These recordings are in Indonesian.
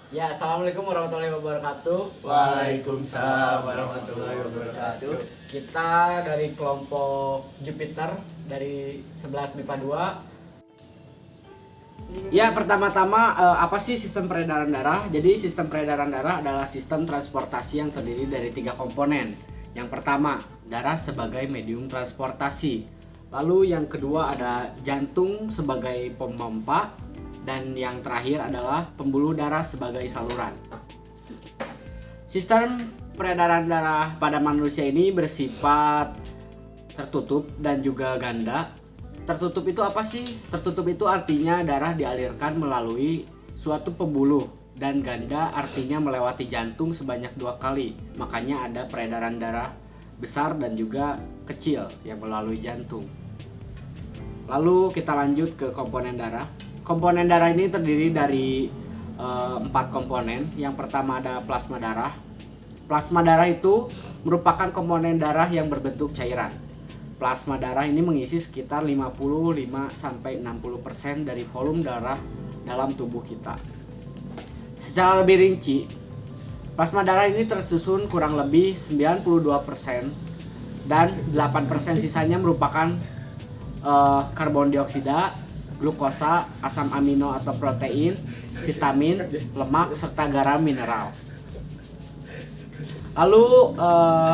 Ya, assalamualaikum warahmatullahi wabarakatuh. Waalaikumsalam warahmatullahi wabarakatuh. Kita dari kelompok Jupiter dari 11 MIPA 2. Ya, pertama-tama apa sih sistem peredaran darah? Jadi sistem peredaran darah adalah sistem transportasi yang terdiri dari 3 komponen. Yang pertama, darah sebagai medium transportasi. Lalu yang kedua ada jantung sebagai pemompa. Dan yang terakhir adalah pembuluh darah sebagai saluran. Sistem peredaran darah pada manusia ini bersifat tertutup dan juga ganda. Tertutup itu apa sih? Tertutup itu artinya darah dialirkan melalui suatu pembuluh, dan ganda artinya melewati jantung sebanyak 2 kali. Makanya ada peredaran darah besar dan juga kecil yang melalui jantung. Lalu kita lanjut ke komponen darah. Komponen darah ini terdiri dari 4 komponen. Yang pertama ada plasma darah. Plasma darah itu merupakan komponen darah yang berbentuk cairan. Plasma darah ini mengisi sekitar 55-60% dari volume darah dalam tubuh kita. Secara lebih rinci, plasma darah ini tersusun kurang lebih 92% dan 8% sisanya merupakan karbon dioksida, glukosa, asam amino atau protein, vitamin, lemak, serta garam mineral. Lalu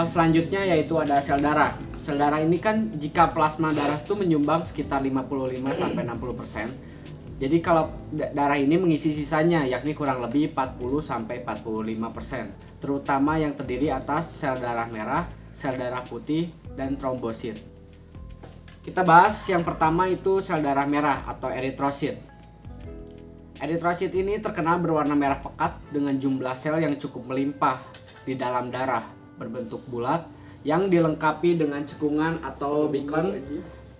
selanjutnya yaitu ada sel darah. Sel darah ini kan jika plasma darah itu menyumbang sekitar 55-60%. Jadi kalau darah ini mengisi sisanya yakni kurang lebih 40-45%. Terutama yang terdiri atas sel darah merah, sel darah putih, dan trombosit. Kita bahas yang pertama itu sel darah merah atau eritrosit. Eritrosit ini terkenal berwarna merah pekat dengan jumlah sel yang cukup melimpah di dalam darah, berbentuk bulat yang dilengkapi dengan cekungan atau beacon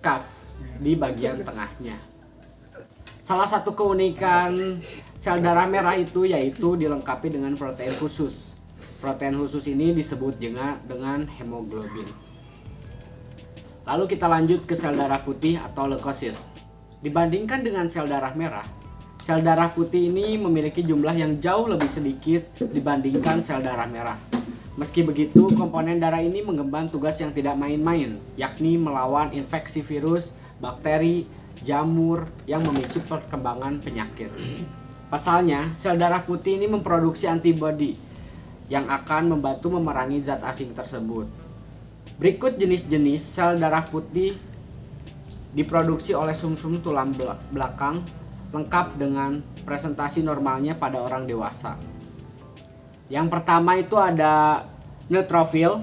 cuff di bagian tengahnya. Salah satu keunikan sel darah merah itu yaitu dilengkapi dengan protein khusus. Protein khusus ini disebut dengan hemoglobin. Lalu kita lanjut ke sel darah putih atau leukosit. Dibandingkan dengan sel darah merah, sel darah putih ini memiliki jumlah yang jauh lebih sedikit dibandingkan sel darah merah. Meski begitu, komponen darah ini mengemban tugas yang tidak main-main, yakni melawan infeksi virus, bakteri, jamur yang memicu perkembangan penyakit. Pasalnya, sel darah putih ini memproduksi antibodi yang akan membantu memerangi zat asing tersebut. Berikut jenis-jenis sel darah putih diproduksi oleh sumsum tulang belakang lengkap dengan presentasi normalnya pada orang dewasa. Yang pertama itu ada neutrofil.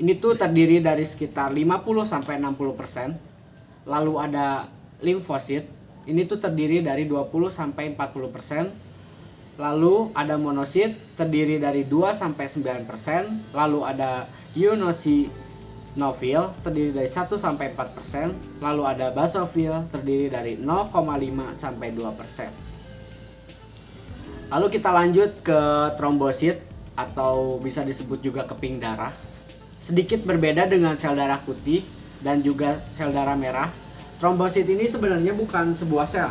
Ini tuh terdiri dari sekitar 50-60%. Lalu ada limfosit. Ini tuh terdiri dari 20-40%. Lalu ada monosit terdiri dari 2-9%. Lalu ada eosinofil terdiri dari 1-4%, lalu ada basofil terdiri dari 0,5-2%. Lalu kita lanjut ke trombosit atau bisa disebut juga keping darah. Sedikit berbeda dengan sel darah putih dan juga sel darah merah, trombosit ini sebenarnya bukan sebuah sel,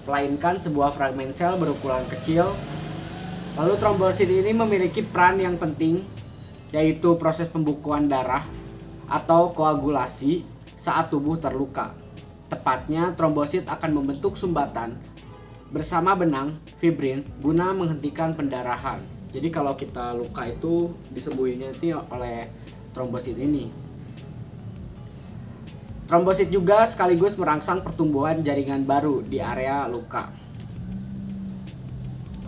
melainkan sebuah fragmen sel berukuran kecil. Lalu trombosit ini memiliki peran yang penting, yaitu proses pembukuan darah atau koagulasi saat tubuh terluka. Tepatnya, trombosit akan membentuk sumbatan bersama benang fibrin guna menghentikan pendarahan. Jadi kalau kita luka itu disembuhinnya itu oleh trombosit ini. Trombosit juga sekaligus merangsang pertumbuhan jaringan baru di area luka.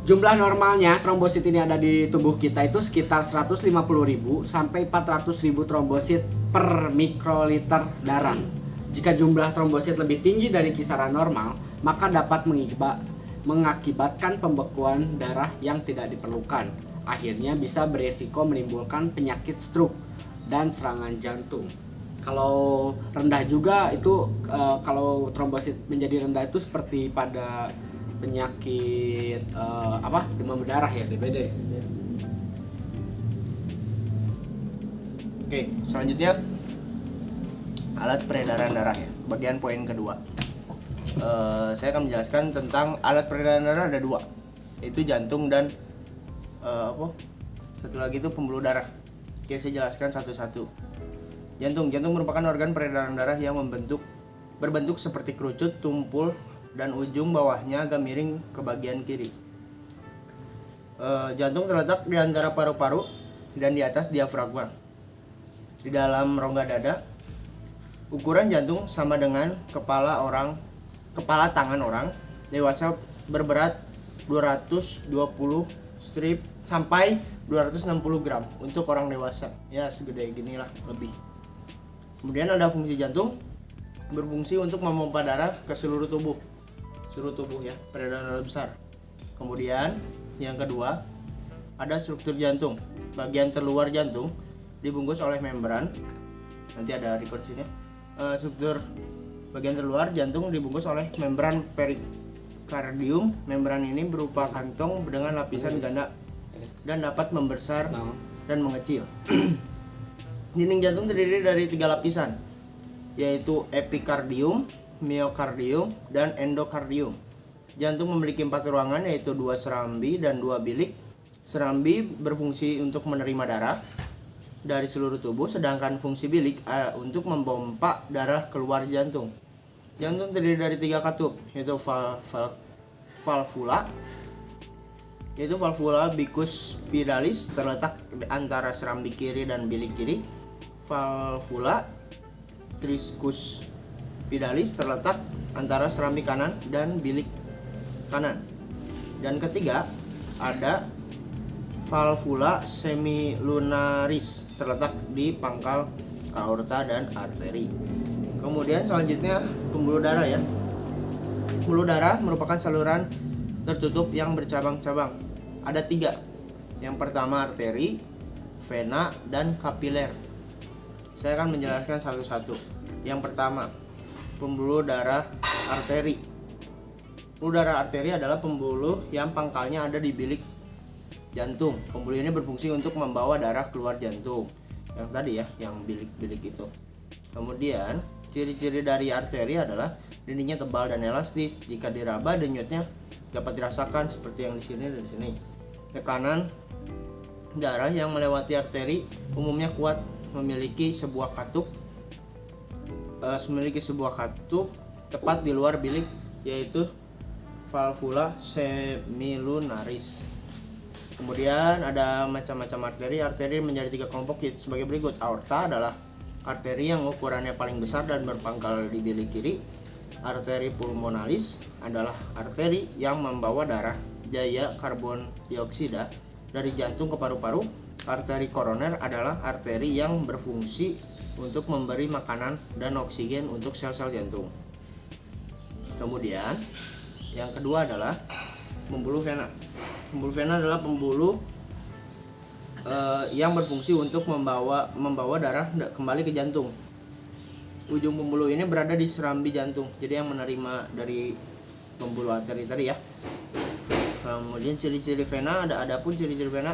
Jumlah normalnya trombosit ini ada di tubuh kita itu sekitar 150.000 sampai 400.000 trombosit per mikroliter darah. Jika jumlah trombosit lebih tinggi dari kisaran normal, maka dapat mengakibatkan pembekuan darah yang tidak diperlukan. Akhirnya bisa beresiko menimbulkan penyakit stroke dan serangan jantung. Kalau rendah juga itu kalau trombosit menjadi rendah itu seperti pada penyakit demam berdarah ya, DBD. Oke, selanjutnya alat peredaran darah ya, bagian poin kedua. Saya akan menjelaskan tentang alat peredaran darah ada 2. yaitu jantung dan satu lagi itu pembuluh darah. Oke, saya jelaskan satu-satu. Jantung merupakan organ peredaran darah yang berbentuk seperti kerucut, tumpul, dan ujung bawahnya agak miring ke bagian kiri. Jantung terletak di antara paru-paru dan di atas diafragma. Di dalam rongga dada, ukuran jantung sama dengan kepala tangan orang dewasa berberat 220 strip sampai 260 gram untuk orang dewasa. Ya, segede gini lah lebih. Kemudian ada fungsi jantung, berfungsi untuk memompa darah ke seluruh tubuh ya, peredaran darah besar. Kemudian yang kedua, ada struktur jantung. Bagian terluar jantung dibungkus oleh membran. Nanti ada record sini. Struktur bagian terluar jantung dibungkus oleh membran perikardium. Membran ini berupa kantong dengan lapisan ganda dan dapat membesar dan mengecil. Dinding jantung terdiri dari 3 lapisan, yaitu epikardium, miokardium, dan endokardium. Jantung memiliki 4 ruangan, yaitu 2 serambi dan 2 bilik. Serambi berfungsi untuk menerima darah dari seluruh tubuh, sedangkan fungsi bilik untuk memompa darah keluar jantung. Jantung terdiri dari 3 katup, yaitu valvula bicuspidalisterletak antara serambi kiri dan bilik kiri. Valvula tricuspidalis terletak antara serambi kanan dan bilik kanan. Dan ketiga, ada valvula semilunaris terletak di pangkal aorta dan arteri. Kemudian selanjutnya pembuluh darah ya. Pembuluh darah merupakan saluran tertutup yang bercabang-cabang. Ada 3. Yang pertama arteri, vena, dan kapiler. Saya akan menjelaskan satu-satu. Yang pertama, pembuluh darah arteri. Pembuluh darah arteri adalah pembuluh yang pangkalnya ada di bilik jantung. Pembuluh ini berfungsi untuk membawa darah keluar jantung. Yang tadi ya, yang bilik-bilik itu. Kemudian, ciri-ciri dari arteri adalah dindingnya tebal dan elastis. Jika diraba, denyutnya dapat dirasakan seperti yang di sini dan di sini. Tekanan darah yang melewati arteri umumnya kuat, memiliki sebuah katup tepat di luar bilik, yaitu valvula semilunaris. Kemudian ada macam-macam arteri. Arteri menjadi 3 kelompok, yaitu sebagai berikut. Aorta adalah arteri yang ukurannya paling besar dan berpangkal di bilik kiri. Arteri pulmonalis adalah arteri yang membawa darah daya karbon dioksida dari jantung ke paru-paru. Arteri koroner adalah arteri yang berfungsi untuk memberi makanan dan oksigen untuk sel-sel jantung. Kemudian yang kedua adalah pembuluh vena. Pembuluh vena adalah pembuluh yang berfungsi untuk membawa darah kembali ke jantung. Ujung pembuluh ini berada di serambi jantung, jadi yang menerima dari pembuluh arteri tadi ya. Kemudian ciri-ciri vena, adapun ciri-ciri vena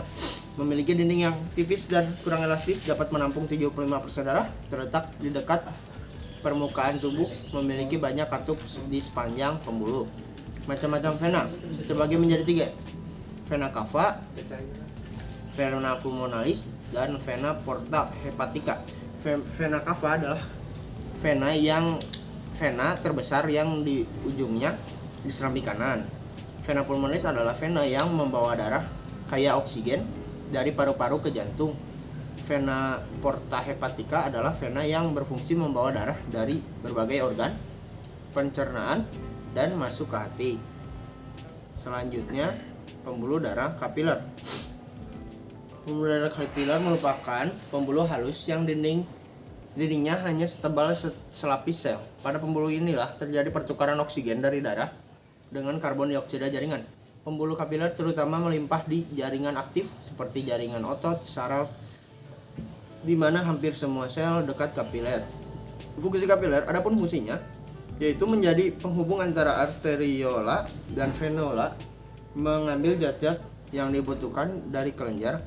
memiliki dinding yang tipis dan kurang elastis, dapat menampung 75% darah, terletak di dekat permukaan tubuh, memiliki banyak katup di sepanjang pembuluh. Macam-macam vena terbagi menjadi 3. Vena cava, vena pulmonalis, dan vena porta hepatica. Vena cava adalah vena terbesar yang di ujungnya di serambi kanan. Vena pulmonalis adalah vena yang membawa darah kaya oksigen dari paru-paru ke jantung. Vena porta hepatica adalah vena yang berfungsi membawa darah dari berbagai organ pencernaan dan masuk ke hati. Selanjutnya, pembuluh darah kapiler. Pembuluh darah kapiler merupakan pembuluh halus yang dindingnya hanya setebal selapis sel. Pada pembuluh inilah terjadi pertukaran oksigen dari darah dengan karbon dioksida jaringan. Pembuluh kapiler terutama melimpah di jaringan aktif seperti jaringan otot, saraf, di mana hampir semua sel dekat kapiler. Fungsi kapiler, adapun fungsinya yaitu menjadi penghubung antara arteriola dan venola, mengambil zat-zat yang dibutuhkan dari kelenjar,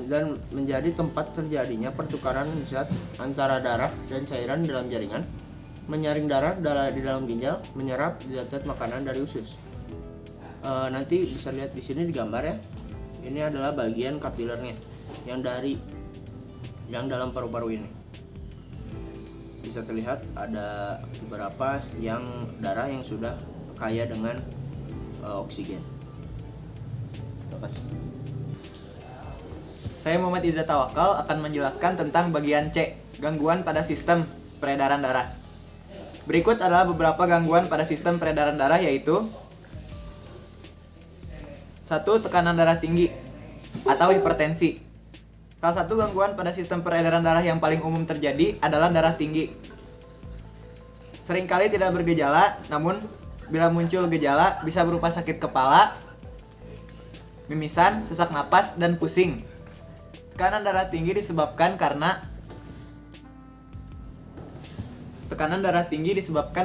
dan menjadi tempat terjadinya pertukaran zat antara darah dan cairan dalam jaringan, menyaring darah di dalam ginjal, menyerap zat-zat makanan dari usus. Nanti bisa lihat di sini di gambar ya. Ini adalah bagian kapilernya yang dalam paru-paru ini. Bisa terlihat ada beberapa darah yang sudah kaya dengan oksigen. Terima kasih. Saya Muhammad Izzat Tawakal akan menjelaskan tentang bagian C, gangguan pada sistem peredaran darah. Berikut adalah beberapa gangguan pada sistem peredaran darah, yaitu 1. Tekanan darah tinggi atau hipertensi. Salah satu gangguan pada sistem peredaran darah yang paling umum terjadi adalah darah tinggi. Seringkali tidak bergejala, namun bila muncul gejala bisa berupa sakit kepala, mimisan, sesak napas, dan pusing. Tekanan darah tinggi disebabkan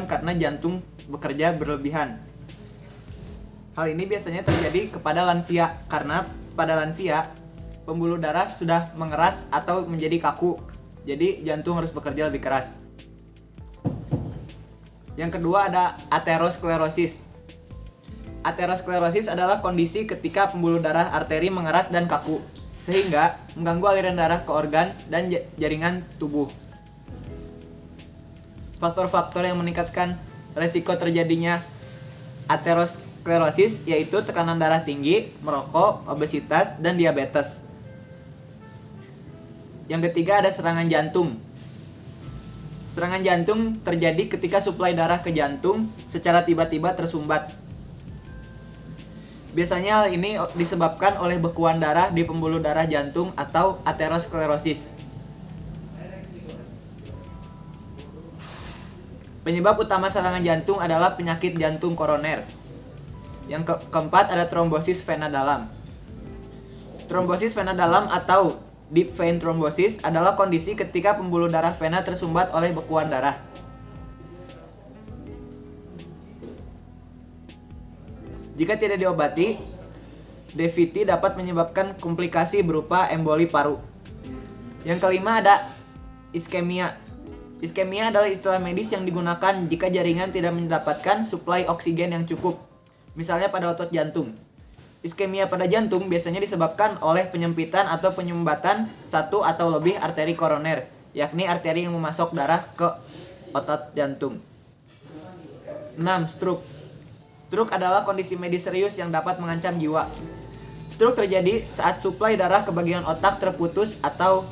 karena jantung bekerja berlebihan. Hal ini biasanya terjadi kepada lansia karena pada lansia pembuluh darah sudah mengeras atau menjadi kaku. Jadi jantung harus bekerja lebih keras. Yang kedua ada aterosklerosis. Aterosklerosis adalah kondisi ketika pembuluh darah arteri mengeras dan kaku sehingga mengganggu aliran darah ke organ dan jaringan tubuh. Faktor-faktor yang meningkatkan resiko terjadinya aterosklerosis yaitu tekanan darah tinggi, merokok, obesitas, dan diabetes. Yang ketiga ada serangan jantung. Serangan jantung terjadi ketika suplai darah ke jantung secara tiba-tiba tersumbat. Biasanya hal ini disebabkan oleh bekuan darah di pembuluh darah jantung atau aterosklerosis. Penyebab utama serangan jantung adalah penyakit jantung koroner. Yang keempat ada trombosis vena dalam. Trombosis vena dalam atau deep vein thrombosis adalah kondisi ketika pembuluh darah vena tersumbat oleh bekuan darah. Jika tidak diobati, DVT dapat menyebabkan komplikasi berupa emboli paru. Yang kelima ada iskemia. Iskemia adalah istilah medis yang digunakan jika jaringan tidak mendapatkan suplai oksigen yang cukup, misalnya pada otot jantung. Iskemia pada jantung biasanya disebabkan oleh penyempitan atau penyumbatan satu atau lebih arteri koroner, yakni arteri yang memasok darah ke otot jantung. 6. Stroke. Stroke adalah kondisi medis serius yang dapat mengancam jiwa. Stroke terjadi saat suplai darah ke bagian otak terputus atau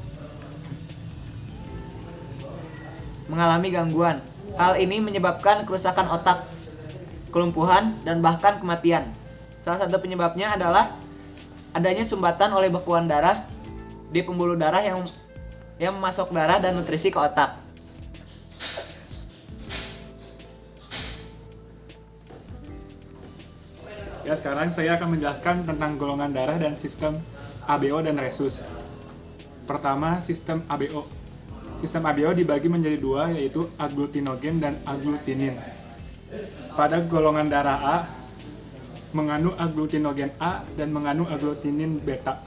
mengalami gangguan. Hal ini menyebabkan kerusakan otak, kelumpuhan, dan bahkan kematian. Salah satu penyebabnya adalah adanya sumbatan oleh bekuan darah di pembuluh darah yang memasok darah dan nutrisi ke otak. Ya, sekarang saya akan menjelaskan tentang golongan darah dan sistem ABO dan resus. Pertama, sistem ABO. Sistem ABO dibagi menjadi dua, yaitu agglutinogen dan agglutinin. Pada golongan darah A, mengandung agglutinogen A dan mengandung agglutinin beta.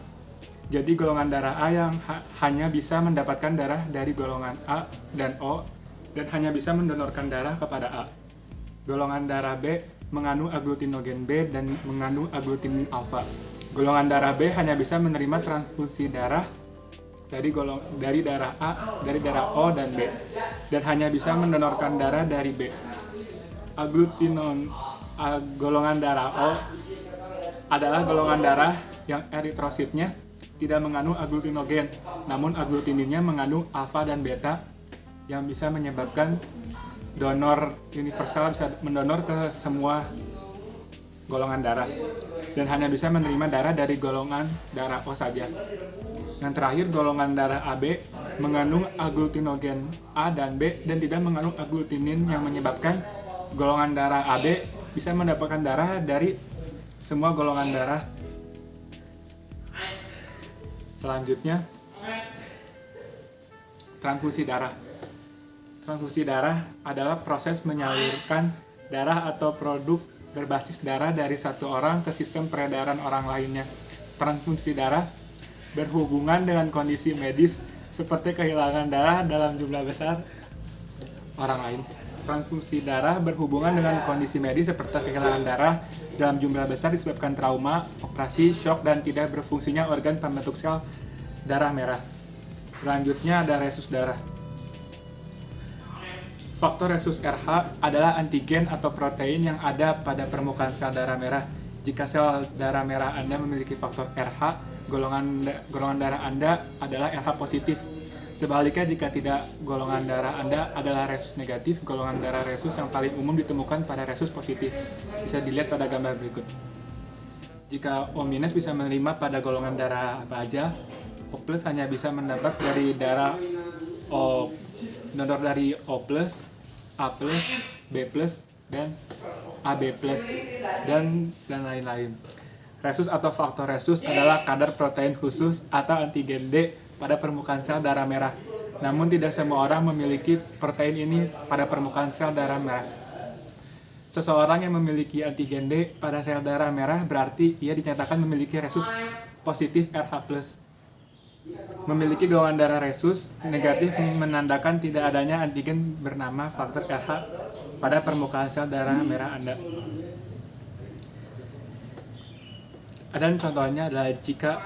Jadi golongan darah A yang hanya bisa mendapatkan darah dari golongan A dan O dan hanya bisa mendonorkan darah kepada A. Golongan darah B mengandung agglutinogen B dan mengandung agglutinin alfa. Golongan darah B hanya bisa menerima transfusi darah dari darah A, dari darah O dan B, dan hanya bisa mendonorkan darah dari B. Golongan darah O adalah golongan darah yang eritrositnya tidak mengandung agglutinogen, namun agglutininnya mengandung alfa dan beta yang bisa menyebabkan donor universal bisa mendonor ke semua golongan darah dan hanya bisa menerima darah dari golongan darah O saja. Yang terakhir, golongan darah AB mengandung agglutinogen A dan B dan tidak mengandung agglutinin yang menyebabkan golongan darah AB bisa mendapatkan darah dari semua golongan darah. Selanjutnya, transfusi darah. Transfusi darah adalah proses menyalurkan darah atau produk berbasis darah dari satu orang ke sistem peredaran orang lainnya. Transfusi darah berhubungan dengan kondisi medis seperti kehilangan darah dalam jumlah besar orang lain. Transfusi darah berhubungan dengan kondisi medis seperti kehilangan darah dalam jumlah besar disebabkan trauma, operasi, shock, dan tidak berfungsinya organ pembentuk sel darah merah. Selanjutnya ada resus darah. Faktor resus RH adalah antigen atau protein yang ada pada permukaan sel darah merah. Jika sel darah merah Anda memiliki faktor RH, golongan darah Anda adalah RH positif. Sebaliknya, jika tidak, golongan darah Anda adalah resus negatif. Golongan darah resus yang paling umum ditemukan pada resus positif. Bisa dilihat pada gambar berikut. Jika O- bisa menerima pada golongan darah apa aja, O+ hanya bisa mendapat dari darah O, donor dari O+, A+, B+, dan AB+, dan lain-lain. Resus atau faktor resus adalah kadar protein khusus atau antigen D pada permukaan sel darah merah. Namun tidak semua orang memiliki protein ini pada permukaan sel darah merah. Seseorang yang memiliki antigen D pada sel darah merah berarti ia dinyatakan memiliki resus positif RH+. Memiliki golongan darah resus negatif menandakan tidak adanya antigen bernama faktor RH pada permukaan sel darah merah Anda. Dan contohnya adalah jika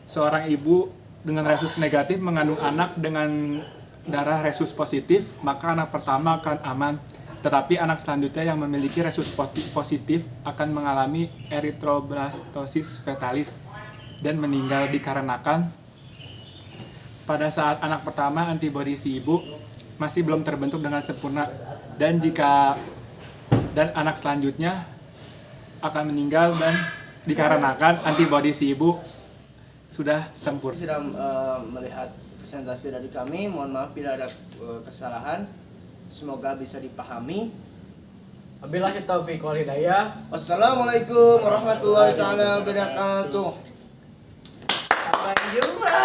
seorang ibu dengan resus negatif mengandung anak dengan darah resus positif, maka anak pertama akan aman. Tetapi anak selanjutnya yang memiliki resus positif akan mengalami erythroblastosis fetalis dan meninggal dikarenakan pada saat anak pertama antibodi si ibu masih belum terbentuk dengan sempurna, dan anak selanjutnya akan meninggal dan dikarenakan antibodi si ibu sudah sempurna. Sudah melihat presentasi dari kami, mohon maaf bila ada kesalahan. Semoga bisa dipahami. Wabillahi taufiq wal hidayah. Wassalamualaikum warahmatullahi taala wabarakatuh. Sampai jumpa.